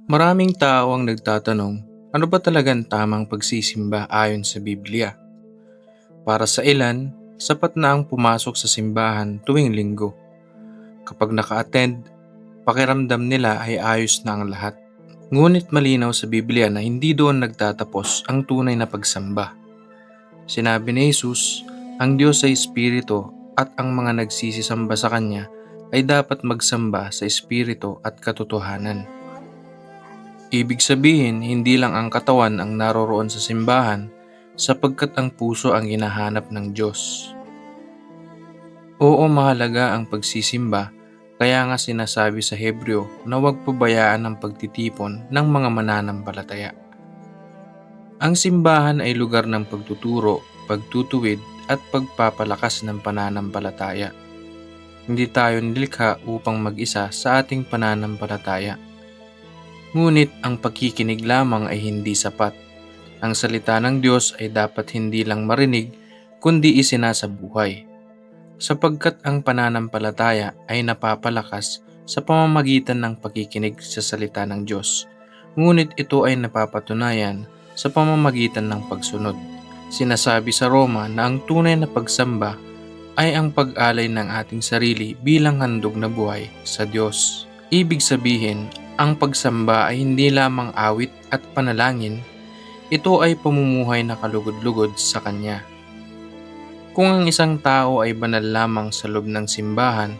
Maraming tao ang nagtatanong, ano ba talagang tamang pagsisimba ayon sa Biblia? Para sa ilan, sapat na ang pumasok sa simbahan tuwing linggo. Kapag naka-attend, pakiramdam nila ay ayos na ang lahat. Ngunit malinaw sa Biblia na hindi doon nagtatapos ang tunay na pagsamba. Sinabi ni Jesus, ang Diyos ay Espiritu at ang mga nagsisisamba sa Kanya ay dapat magsamba sa Espiritu at katotohanan. Ibig sabihin, hindi lang ang katawan ang naroroon sa simbahan sapagkat ang puso ang hinahanap ng Diyos. Oo, mahalaga ang pagsisimba, kaya nga sinasabi sa Hebreo na huwag pabayaan ang pagtitipon ng mga mananampalataya. Ang simbahan ay lugar ng pagtuturo, pagtutuwid at pagpapalakas ng pananampalataya. Hindi tayo nilikha upang mag-isa sa ating pananampalataya. Ngunit ang pakikinig lamang ay hindi sapat. Ang salita ng Diyos ay dapat hindi lang marinig, kundi isinasabuhay. Sapagkat ang pananampalataya ay napapalakas sa pamamagitan ng pakikinig sa salita ng Diyos. Ngunit ito ay napapatunayan sa pamamagitan ng pagsunod. Sinasabi sa Roma na ang tunay na pagsamba ay ang pag-alay ng ating sarili bilang handog na buhay sa Diyos. Ibig sabihin, ang pagsamba ay hindi lamang awit at panalangin, ito ay pamumuhay na kalugod-lugod sa Kanya. Kung ang isang tao ay banal lamang sa loob ng simbahan,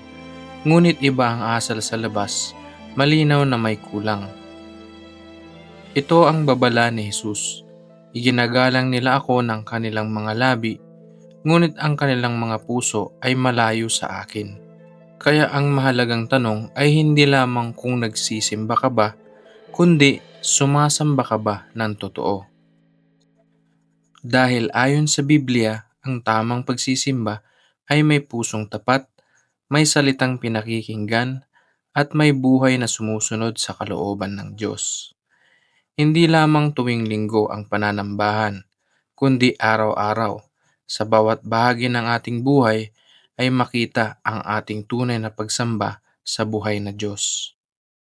ngunit iba ang asal sa labas, malinaw na may kulang. Ito ang babala ni Jesus. Iginagalang nila ako ng kanilang mga labi, ngunit ang kanilang mga puso ay malayo sa akin. Kaya ang mahalagang tanong ay hindi lamang kung nagsisimba ka ba, kundi sumasamba ka ba ng totoo. Dahil ayon sa Biblia, ang tamang pagsisimba ay may pusong tapat, may salitang pinakikinggan, at may buhay na sumusunod sa kalooban ng Diyos. Hindi lamang tuwing linggo ang pananambahan, kundi araw-araw. Sa bawat bahagi ng ating buhay ay makita ang ating tunay na pagsamba sa buhay na Diyos.